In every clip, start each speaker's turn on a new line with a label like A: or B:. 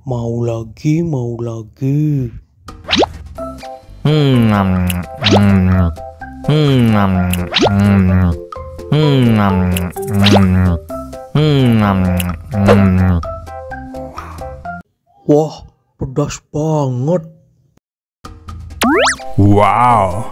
A: Mau lagi, mau lagi. Wah, pedas banget.
B: Wow.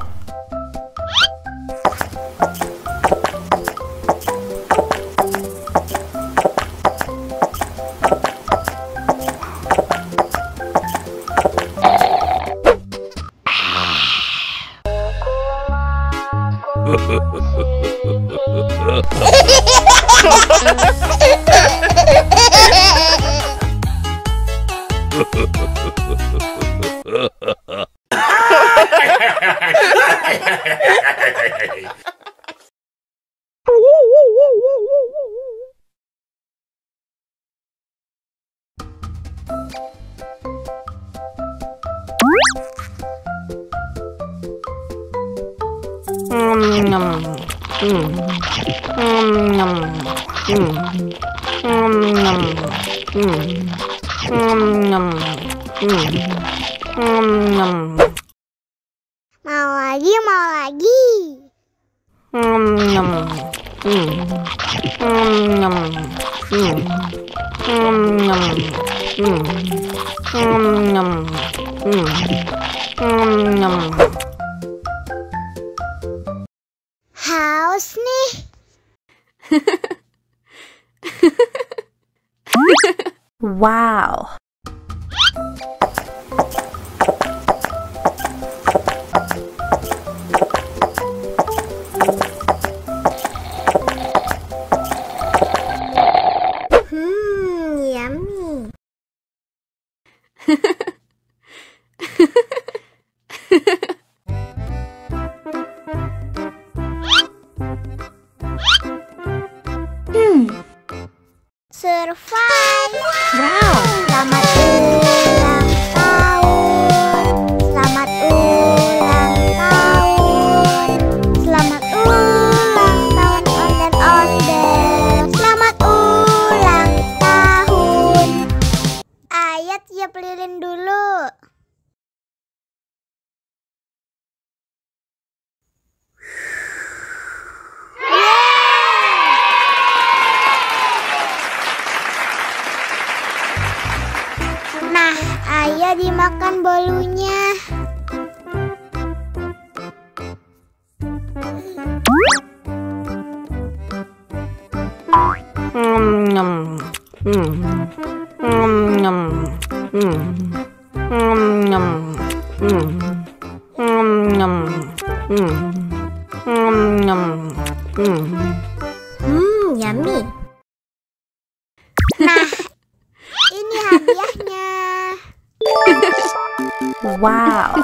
C: Mau lagi, mau lagi. Haus nih.
D: Wow.
C: Yummy. Survive.
D: Wow.
C: Selamat ulang tahun. Selamat ulang tahun. Selamat ulang tahun ondel-ondel. Selamat ulang tahun. Ayat tiup lilin dulu. Nah, ayah dimakan bolunya. Yummy. Nah, ini hadiahnya.
D: Wow.